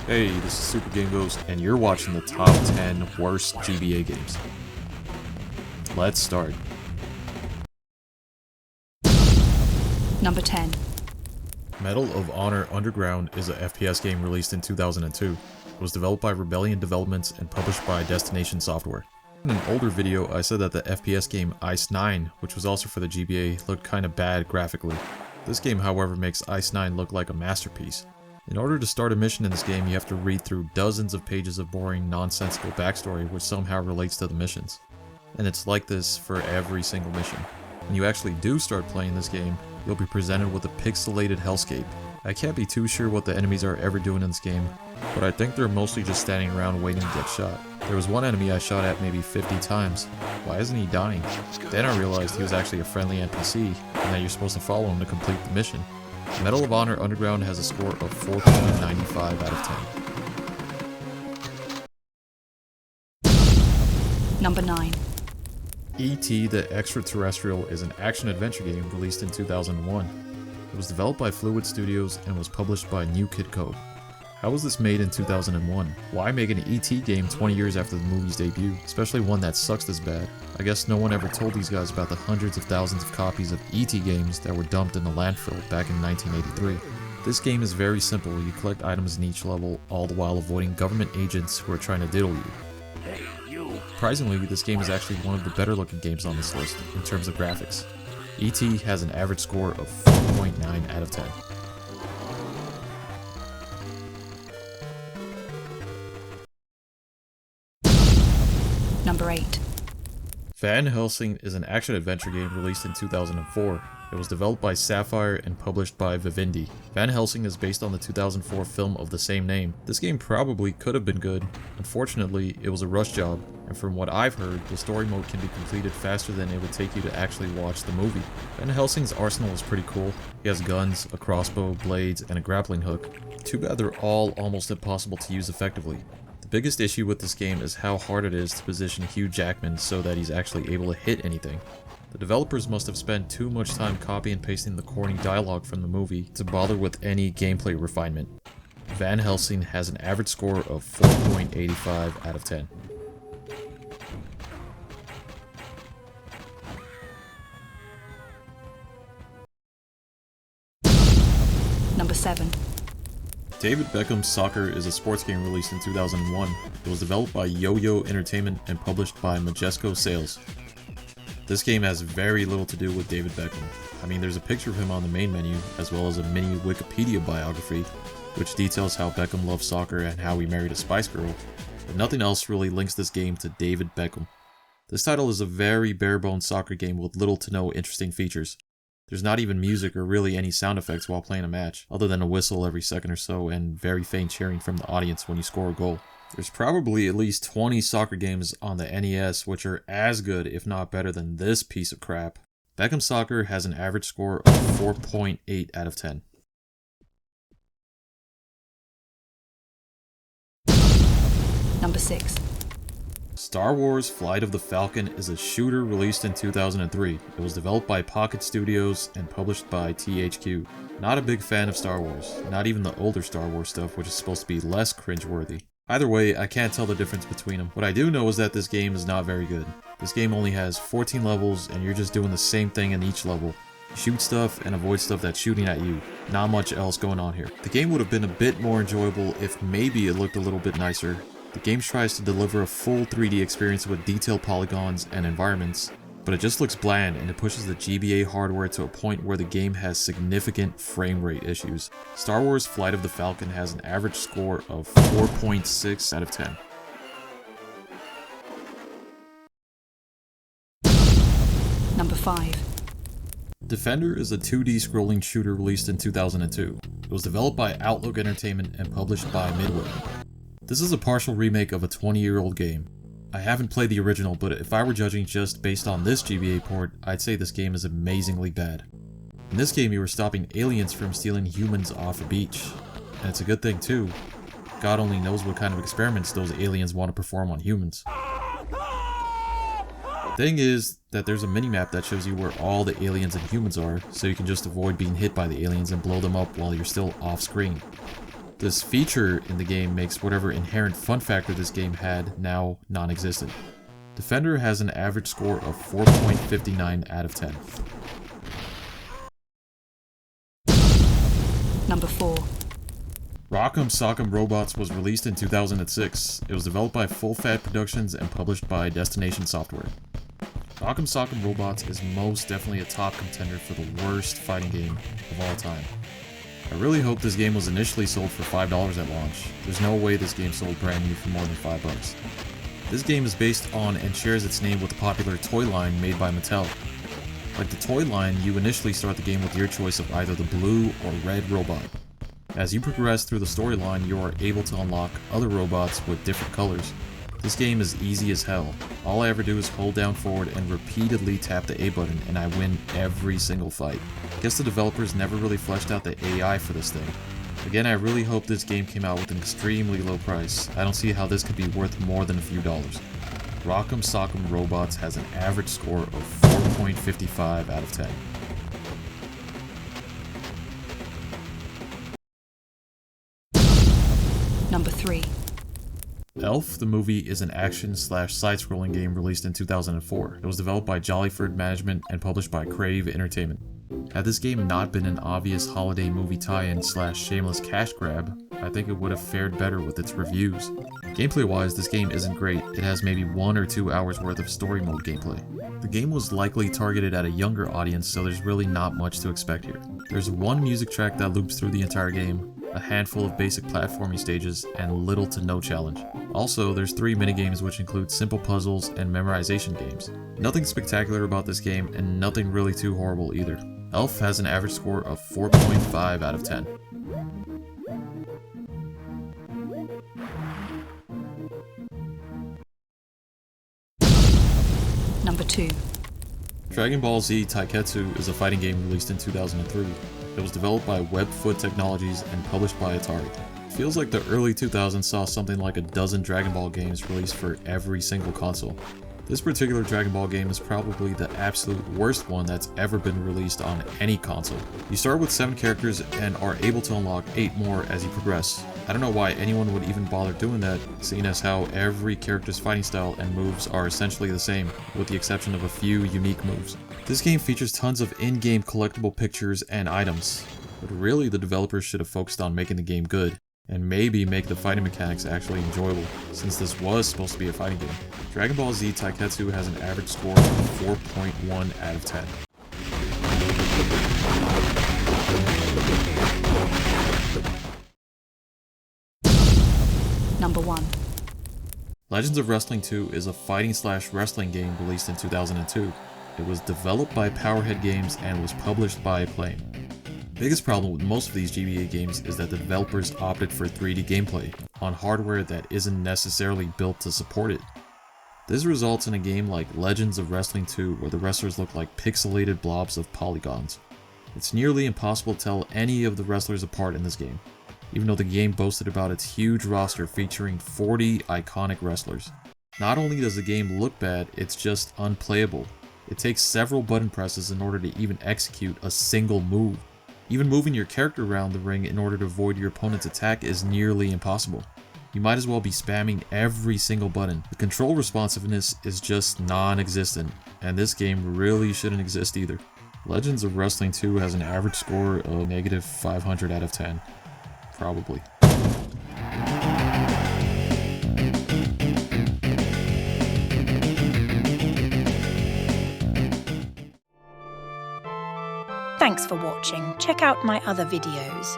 Hey, this is Super Game Ghost, and you're watching the top 10 worst GBA games. Let's start. Number 10. Medal of Honor Underground is an FPS game released in 2002. It was developed by Rebellion Developments and published by Destination Software. In an older video, I said that the FPS game Ice 9, which was also for the GBA, looked kinda bad graphically. This game, however, makes Ice 9 look like a masterpiece. In order to start a mission in this game, you have to read through dozens of pages of boring, nonsensical backstory which somehow relates to the missions. And it's like this for every single mission. When you actually do start playing this game, you'll be presented with a pixelated hellscape. I can't be too sure what the enemies are ever doing in this game, but I think they're mostly just standing around waiting to get shot. There was one enemy I shot at maybe 50 times. Why isn't he dying? Then I realized he was actually a friendly NPC, and that you're supposed to follow him to complete the mission. Medal of Honor Underground has a score of 4.95 out of 10. Number 9. E.T. the Extraterrestrial is an action-adventure game released in 2001. It was developed by Fluid Studios and was published by New Kid Code. How was this made in 2001? Why make an E.T. game 20 years after the movie's debut, especially one that sucks this bad? I guess no one ever told these guys about the hundreds of thousands of copies of E.T. games that were dumped in the landfill back in 1983. This game is very simple. You collect items in each level, all the while avoiding government agents who are trying to diddle you. Surprisingly, this game is actually one of the better looking games on this list in terms of graphics. E.T. has an average score of 4.9 out of 10. Number 8. Van Helsing is an action-adventure game released in 2004. It was developed by Sapphire and published by Vivendi. Van Helsing is based on the 2004 film of the same name. This game probably could have been good. Unfortunately, it was a rush job, and from what I've heard, the story mode can be completed faster than it would take you to actually watch the movie. Van Helsing's arsenal is pretty cool. He has guns, a crossbow, blades, and a grappling hook. Too bad they're all almost impossible to use effectively. The biggest issue with this game is how hard it is to position Hugh Jackman so that he's actually able to hit anything. The developers must have spent too much time copy and pasting the corny dialogue from the movie to bother with any gameplay refinement. Van Helsing has an average score of 4.85 out of 10. Number 7. David Beckham's Soccer is a sports game released in 2001. It was developed by Yo-Yo Entertainment and published by Majesco Sales. This game has very little to do with David Beckham. I mean, there's a picture of him on the main menu, as well as a mini Wikipedia biography, which details how Beckham loved soccer and how he married a Spice Girl, but nothing else really links this game to David Beckham. This title is a very bare-bones soccer game with little to no interesting features. There's not even music or really any sound effects while playing a match, other than a whistle every second or so and very faint cheering from the audience when you score a goal. There's probably at least 20 soccer games on the NES which are as good, if not better, than this piece of crap. Beckham Soccer has an average score of 4.8 out of 10. Number 6. Star Wars Flight of the Falcon is a shooter released in 2003. It was developed by Pocket Studios and published by THQ. Not a big fan of Star Wars, not even the older Star Wars stuff, which is supposed to be less cringeworthy. Either way, I can't tell the difference between them. What I do know is that this game is not very good. This game only has 14 levels and you're just doing the same thing in each level. Shoot stuff and avoid stuff that's shooting at you. Not much else going on here. The game would have been a bit more enjoyable if maybe it looked a little bit nicer. The game tries to deliver a full 3D experience with detailed polygons and environments, but it just looks bland and it pushes the GBA hardware to a point where the game has significant frame rate issues. Star Wars Flight of the Falcon has an average score of 4.6 out of 10. Number 5. Defender is a 2D scrolling shooter released in 2002. It was developed by Outlook Entertainment and published by Midway. This is a partial remake of a 20-year-old game. I haven't played the original, but if I were judging just based on this GBA port, I'd say this game is amazingly bad. In this game, you were stopping aliens from stealing humans off a beach. And it's a good thing too. God only knows what kind of experiments those aliens want to perform on humans. Thing is that there's a minimap that shows you where all the aliens and humans are, so you can just avoid being hit by the aliens and blow them up while you're still off screen. This feature in the game makes whatever inherent fun factor this game had now non-existent. Defender has an average score of 4.59 out of 10. Number 4. Rock'em Sock'em Robots was released in 2006. It was developed by Full Fat Productions and published by Destination Software. Rock'em Sock'em Robots is most definitely a top contender for the worst fighting game of all time. I really hope this game was initially sold for $5 at launch. There's no way this game sold brand new for more than $5. This game is based on and shares its name with the popular toy line made by Mattel. Like the toy line, you initially start the game with your choice of either the blue or red robot. As you progress through the storyline, you are able to unlock other robots with different colors. This game is easy as hell. All I ever do is hold down forward and repeatedly tap the A button and I win every single fight. Guess the developers never really fleshed out the AI for this thing. Again, I really hope this game came out with an extremely low price. I don't see how this could be worth more than a few dollars. Rock'em Sock'em Robots has an average score of 4.55 out of 10. Number 3. Elf, the movie, is an action/side-scrolling game released in 2004. It was developed by Jollyford Management and published by Crave Entertainment. Had this game not been an obvious holiday movie tie-in/shameless cash grab, I think it would have fared better with its reviews. Gameplay-wise, this game isn't great. It has maybe 1 or 2 hours worth of story mode gameplay. The game was likely targeted at a younger audience, so there's really not much to expect here. There's one music track that loops through the entire game, a handful of basic platforming stages, and little to no challenge. Also, there's 3 minigames which include simple puzzles and memorization games. Nothing spectacular about this game, and nothing really too horrible either. Elf has an average score of 4.5 out of 10. Number 2. Dragon Ball Z Taiketsu is a fighting game released in 2003. It was developed by Webfoot Technologies and published by Atari. Feels like the early 2000s saw something like a dozen Dragon Ball games released for every single console. This particular Dragon Ball game is probably the absolute worst one that's ever been released on any console. You start with 7 characters and are able to unlock 8 more as you progress. I don't know why anyone would even bother doing that, seeing as how every character's fighting style and moves are essentially the same, with the exception of a few unique moves. This game features tons of in-game collectible pictures and items, but really the developers should have focused on making the game good, and maybe make the fighting mechanics actually enjoyable, since this was supposed to be a fighting game. Dragon Ball Z Taiketsu has an average score of 4.1 out of 10. Number 1. Legends of Wrestling 2 is a fighting/wrestling game released in 2002. It was developed by Powerhead Games and was published by Acclaim. Biggest problem with most of these GBA games is that the developers opted for 3D gameplay on hardware that isn't necessarily built to support it. This results in a game like Legends of Wrestling 2 where the wrestlers look like pixelated blobs of polygons. It's nearly impossible to tell any of the wrestlers apart in this game, even though the game boasted about its huge roster featuring 40 iconic wrestlers. Not only does the game look bad, it's just unplayable. It takes several button presses in order to even execute a single move. Even moving your character around the ring in order to avoid your opponent's attack is nearly impossible. You might as well be spamming every single button. The control responsiveness is just non-existent, and this game really shouldn't exist either. Legends of Wrestling 2 has an average score of negative 500 out of 10. Probably. Thanks for watching. Check out my other videos.